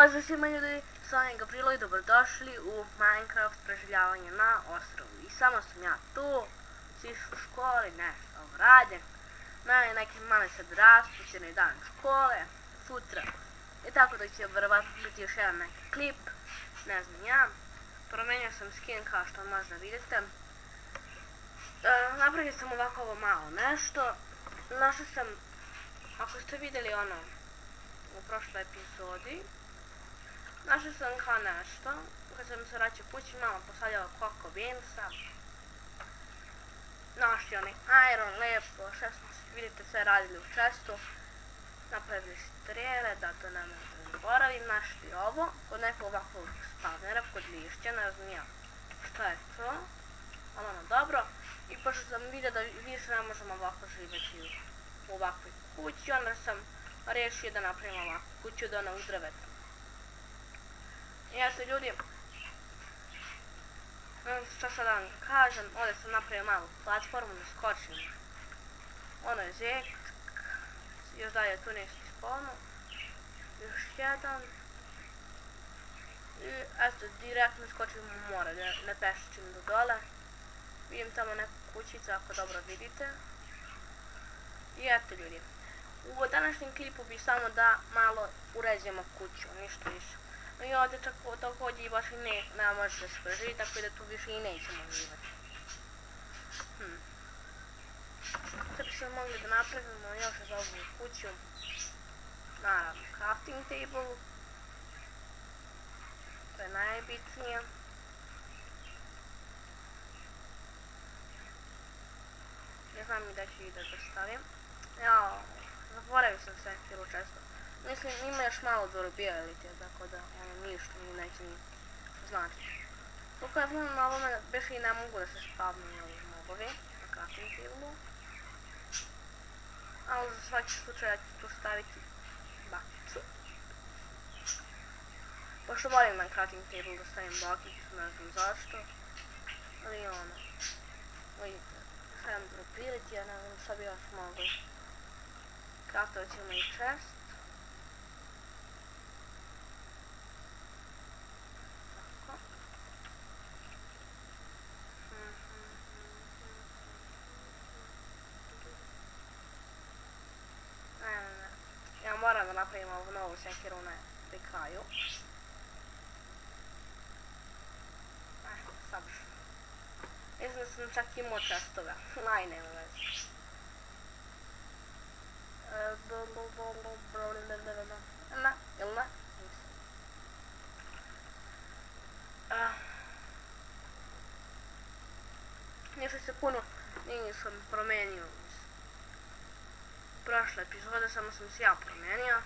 Pozdrav svima ljudi, s vama je Gavrilo i dobrodošli u Minecraft preživljavanje na ostrovu. I samo sam ja tu, svi su u školi, nešto rade. Mene neke male sad raspućene dan škole, sutra. I tako da će verovatno biti još jedan neki klip, ne znam ja. Promenio sam skin kao što možda vidite. Napravio sam ovako ovo malo nešto. Našao sam, ako ste vidjeli ono u prošloj epizodi, našao sam kao nešto, kad sam se vraćao kući, malo posadila Coco Beansa. Našli onaj iron, lepo, sve smo, vidite, sve radili u čestu. Napravili strele, da to ne možda zaboravim, našli ovo, kod nekog ovakvog spavnera, kod lišća, ne znam ja šta je to, ali ono dobro. I pošto sam vidio da više ne možemo ovako živjeti u ovakvoj kući, onda sam rešio da napravim ovakvu kuću od onog drveta. I eto ljudi, što sad da vam kažem, ovdje sam napravio malu platformu da skočim. Ono je zek, još dalje tu nešto ispolno, još jedan. I eto, direktno skočim u more, ne peščim do dole. Vidim tamo neku kućicu, ako dobro vidite. I eto ljudi, u današnjem klipu bi samo da malo uređemo kuću, ništa više. I ovdje također i baš i ne može da se preživi, tako da tu više i nećemo živjeti. Sad bi se mogli da napravimo još za ovu kuću, naravno crafting table, to je najbitnije. Ne znam i da ću i da dostavim. Jao, zaboravio sam sekiru često. Mislim, ima još malo do ability, tako da ono ništa mi neće ni znači. Koliko ja znam, na ovome baš i ne mogu da se spavnuju ovi mobovi na crafting table. Ali za svaki slučaj ja ću tu staviti bakicu. Pošto volim na crafting table da stavim bakicu, ne znam zašto. Ali ono, vidite, stavim do ability, ja ne znam šta bi još mogli. Kraftovat ćemo i chest. Ja moram da napravim ovu novu sekiru pri kraju. Savršeno. Mislim da sam čak imao čestove. Aj, nema veze. Ne, ili ne? Ništa se puno nisam promenio iz prošle epizode, samo sam se ja promenio.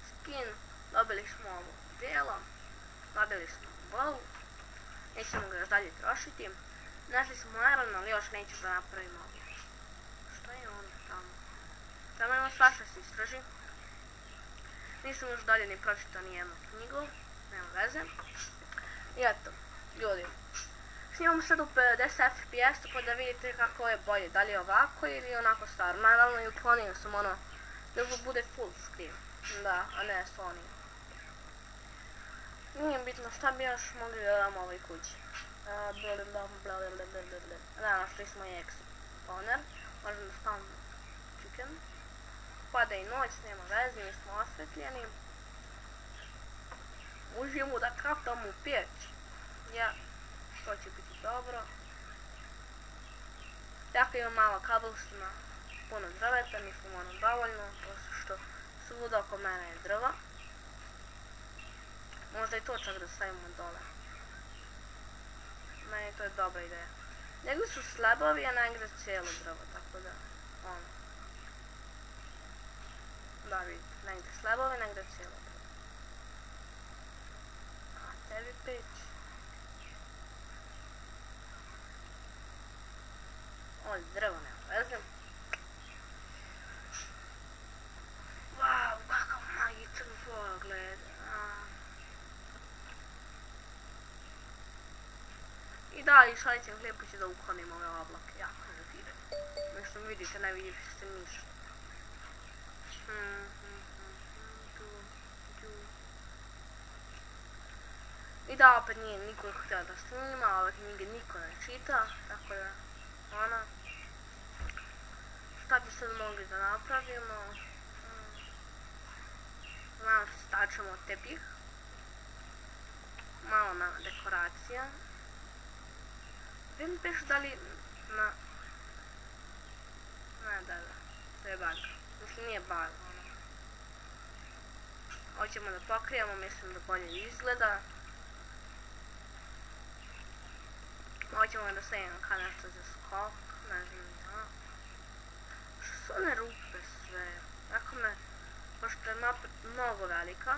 Skin, dobili smo ovo delo, dobili smo bow, nećemo ga još dalje trošiti. Našli smo iron, ali još neću da napravimo ovo. Što je onda tamo? Tamo ima svašta se istraži. Nisam još dalje ni pročitao ni jednu knjigu, nema veze. I eto, ljudi, snimamo sad u 50 fps, tako da vidite kako je bolje, da li je ovako ili onako staro. Naravno i uklonio sam ono da bude full screen, da, a ne Sony. Nije bitno šta bi još mogli da damo ovoj kući. Da, našli smo i spawner, možemo da spawnimo chicken. Pada i noć, nema veze, mi smo osvetljeni. Užijemo da kraftamo u peć. Ja, to će biti dobro. Jako imam malo cobblestona, puno drveta, mislim ono dovoljno, što svuda oko mene je drva. Možda i to čak da stavimo dole. Meni to je dobra ideja. Negdje su slebovi, a negdje cijelo drvo, tako da, ono. Da vidite, negdje slebovi, negdje cijelo drvo. A tebi peć. Ovdje drvo nema veze. Wow, kakav magičan pogled. I da, i šaljećem klipu ću da uklonim ove oblake, jako žetire. Mislim, vidite, ne vidite se ništa. I da, opet nije niko htio da snima, ove knjige niko ne čita, tako da, ono, šta bi sad mogli da napravimo? Znam što stačemo tepih, malo na dekoracija. Vidim peš da li na... Ne, da, to je bug. Mislim, nije bug, ono. Hoćemo da pokrijemo, mislim da bolje izgleda. Hoćemo da stavimo kao nešto za skok, ne znam ja. Što su one rupe sve? Ako me, pošto je mapa mnogo velika.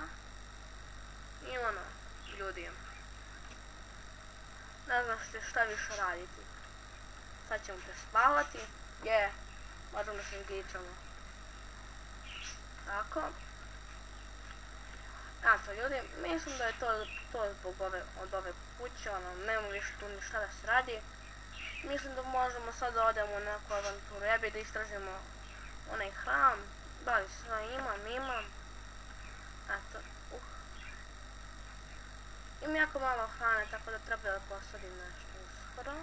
I ono, ljudi. Ne znam šta više raditi. Sad ćemo prespavati. Možemo da se izgličamo. Tako. Eto ljudi, mislim da je to zbog od ove kuće, ono, nema više tu ništa da se radi. Mislim da možemo sad da odemo u neku avanturu, ja bih da istražimo onaj hram, da li sve imam. Eto, Imam jako malo hrane, tako da treba da posadim nešto uskoro.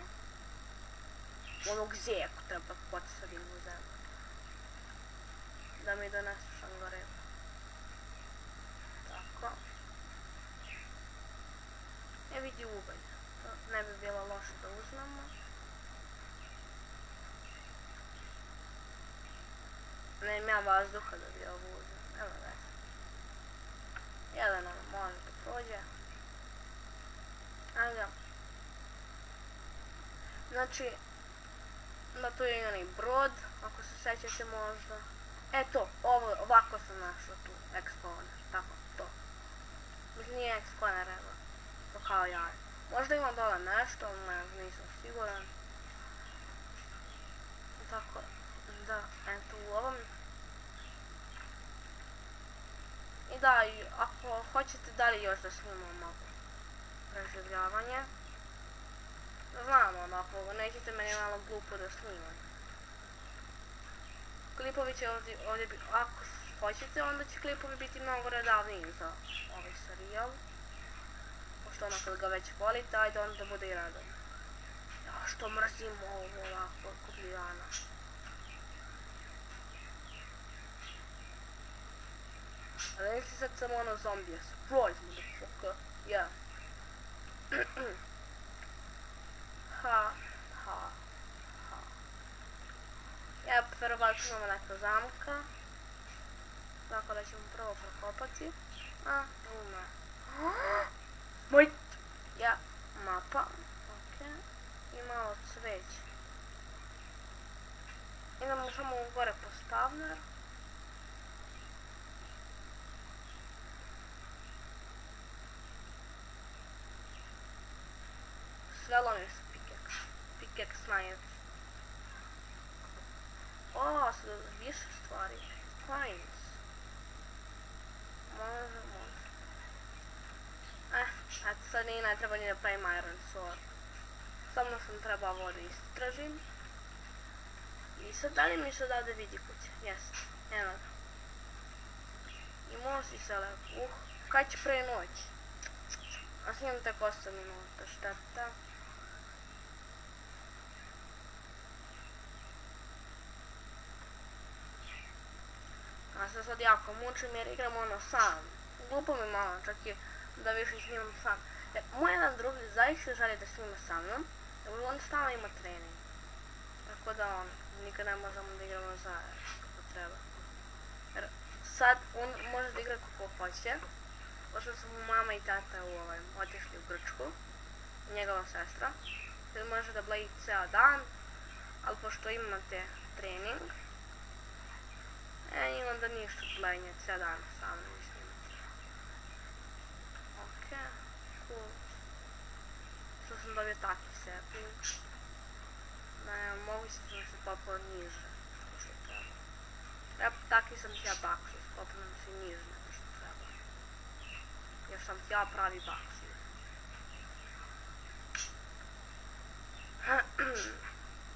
Onog zeku treba posadim u zemlju. Da mi donesu šangore. Tako. Vidi ugalj. To ne bi bilo loše da uzmemo. Nemam ja vazduha da bi ovo uzmem. Evo veze. Jedan ono može da prođe. Ajde. Znači, da tu je i onaj brod, ako se sećate možda. Eto, ovako sam našao tu, Explorer, tako, to. Mislim, nije Explorer, evo, to kao jaje. Možda ima dole nešto, nisam siguran. Tako, da, eto u ovom. I da, ako hoćete da li još da snimamo malo preživljavanje. Znam ono, ako nećete meni malo glupo da snimam. Klipovi će ovdje biti, ako hoćete, onda će klipovi biti mnogo redavniji za ovaj serijal. Pošto ono kad ga već volite, ajde onda bude i redan. Ja što mrzim ovo ovako, kubljana. Ali si sad samo ono zombije, surprise motherfucker, yeah. Ha. Ja verovatno imamo neka zamka. Tako da ćemo prvo prokopati. Ume. Moj! Ja, mapa. Ok. I malo cveće. Idemo samo gore po spawner. Svelo mi se pickaxe. Pickaxe najjači. Sad više stvari. Coins. Može. Eto sad ne treba ni da pravim iron sword. Samo sam trebao ovo da istražim. I sad da li mi se odavde vidi kuće? Jeste. Eno ga. I mosi se lepo. Kad će pre noć? A snimam tek 8 minuta, šteta. Ja se sad jako mučim jer igram ono sam. Glupo mi malo čak i da više snimam sam. Moj jedan drug zaista želi da snima sa mnom, jer on stalno ima trening. Tako da nikad ne možemo da igramo zajedno kako treba. Jer sad on može da igra kako hoće, pošto su mu mama i tata otišli u Grčku, njegova sestra. Sad može da bleji ceo dan, ali pošto imate trening, i onda ništa blenje ceo dan sa mnom i snimati. Ok, cool. Što sam dobio taki sapling. Ne, moguće sam se popao niže, što treba. Taki sam ti ja baksus, popao se niže nego što treba. Jer sam ti ja pravi baksus.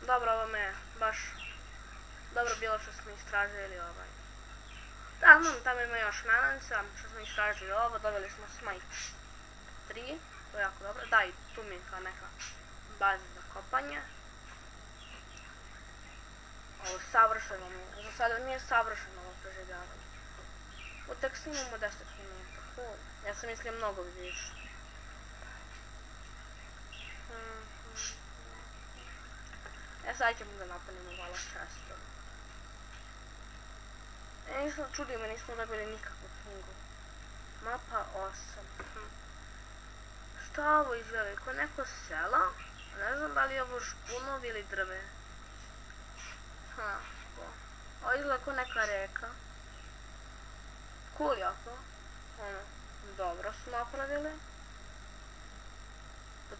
Dobro, ovo me baš dobro bilo što smo istražili ovaj. Da, znam, tamo ima još melanca, što smo istražili ovo, dobili smo smite 3. To je jako dobro. Da, i tu mi je kao neka baza za kopanje. Ovo savršeno mi je. Za sada nije savršeno ovo preživljavanje. U tek snimamo 10 minuta. Cool. Ja sam mislio mnogo više. Sad ćemo da napunimo malo često. Čudi me, nismo dobili nikakvu knjigu. Mapa 8. Šta ovo izgleda? Ko neko sela? Ne znam da li je ovo špunov ili drve. Ovo izgleda ko neka reka. Cool jako. Dobro su napravili.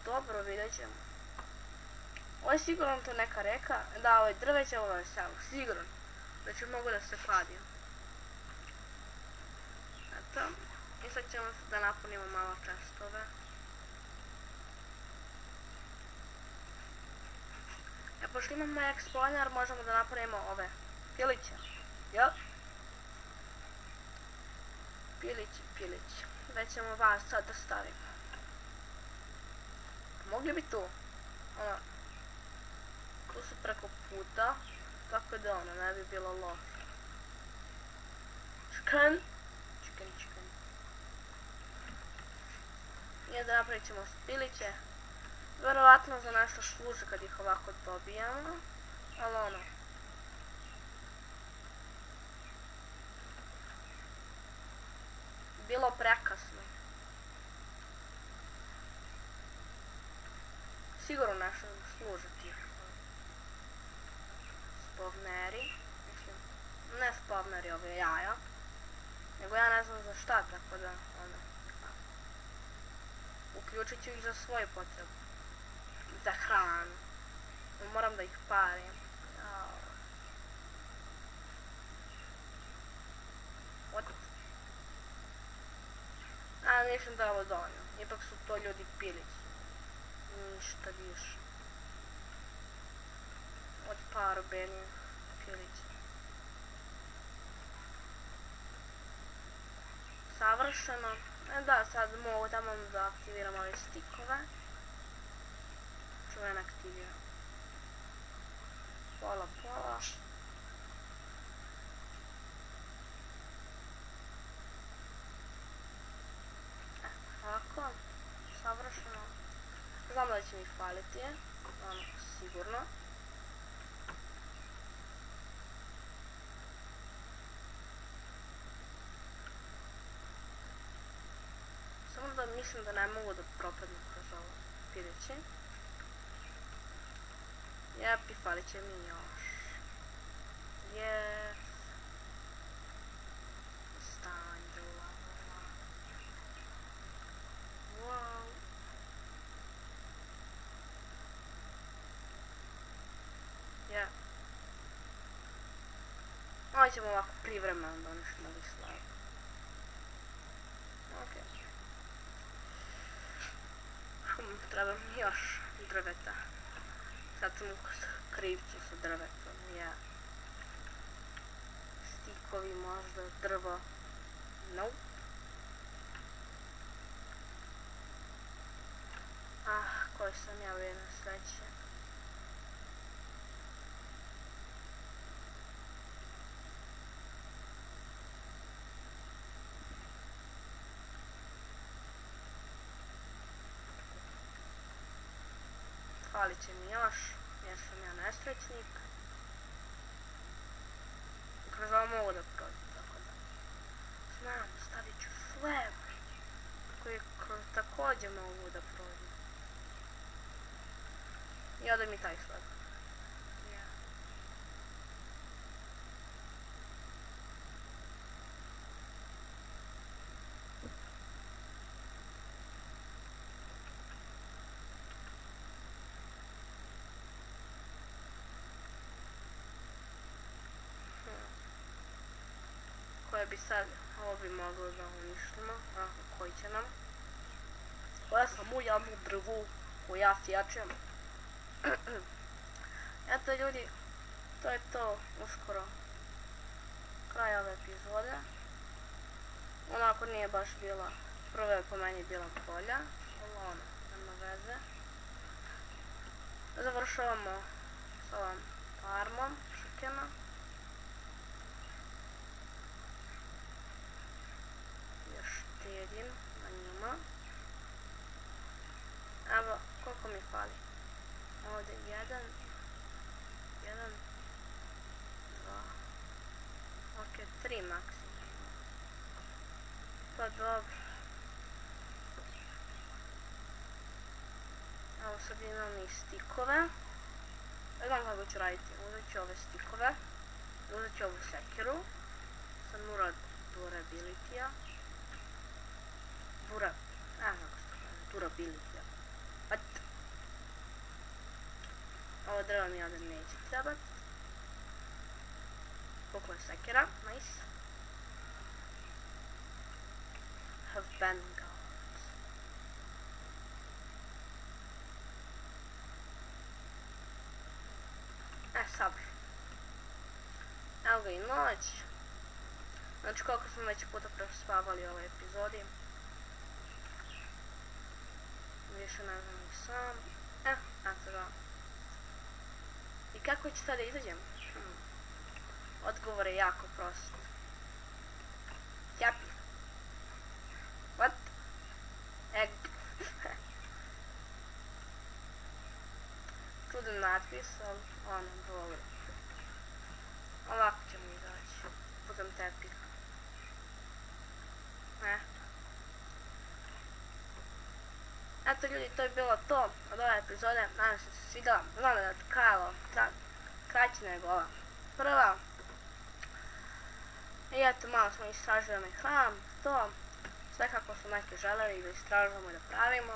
Dobro, vidjet ćemo. Ovo je sigurno to neka reka. Da, ovo je drveće, ovo je selo. Sigurno. Znači mogu da se kladim. Eto. I sad ćemo da napunimo malo čestove. Pošto imamo eksploner, možemo da napravimo ove piliće. Jel? Pilići. Već ćemo vas sad da stavimo. Mogli bi tu. Tu su preko puta. Tako da ne bi bilo loše. Chicken. I da napravit ćemo piliće. Verovatno za nešto služi kad ih ovako dobijamo. Ali bilo prekasno. Sigurno nešto služi tih spavneri. Mislim, ne spavneri, ove jaja. Nego ja ne znam za šta, tako da uključit ću ih za svoju potrebu. Za hranu. Moram da ih parim. Mislim da je ovo dovoljno. Ipak su to ljudi pilići. Ništa više. Od par belih pilića. Savršeno. Da, sad mogu tamo da aktiviram ove stikove. Čuven aktiviram. Pola. Tako. Savršeno. Znam da će mi faliti. Sigurno. Samo da mislim da ne mogu da propadnu kroz ovo piliće. Jep, i falit će mi još. Yes. Stanj do lava. Wow. Jep. Ovo ćemo ovako privremeno da uništimo li slavu. Ok. Treba mi još drveta. Sad sam u krivcu sa drvetom, Stikovi možda, drvo. Nope. Koji sam ja bio na sreće. Falit će mi još, jer sam ja nesrećnik. Kroz ovo mogu da prođem, tako da. Znam, stavit ću slab, koji također mogu da prođem. I ode mi taj slab. Koje bi sad, ovo bi moglo da uništimo, koji će nam. Ja sam u jednu drvu koju ja sjećam. Eto ljudi, to je to uskoro. Kraj ove epizode. Onako nije baš bila, prva je po meni bila bolja. ovo ono, nema veze. Završavamo s ovom farmom čikena. Još štedim na njima. Evo, koliko mi fali? Ovdje 1, 2, ok, 3 maksimum. Pa dobro. Evo sad imam i stikove. Ne znam kako ću raditi. Uzet ću ove stikove. Uzet ću ovu sekiru. Sad mora durability-a. Ne znam kako se to kaže. Durability-a. What? Ovo drvo mi ovdje neće trebat. Koliko je sekira? Nice. Have bangles. Sabr. Evo ga i noć. Znači koliko smo već puta prespavali u ovoj epizodi. Više ne znam ni sam. Eto ga. I kako će sada izađem? Odgovor je jako prost. Happy. What? Egg. Čudan natpis, ali ono, dobro. Ovako ćemo izaći. Putem tepika. Eto ljudi, to je bilo to od ove epizode. Nadam se da se svidjela. Znam da je trajalo kraće nego ova prva. I eto, malo smo istražili hram, to. Sve kako smo neki želeli da istražujemo i da pravimo.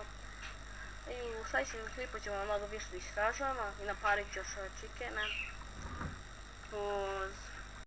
I u sljedećem klipu ćemo mnogo više da istražujemo i naparit ću još ove čikene. Uz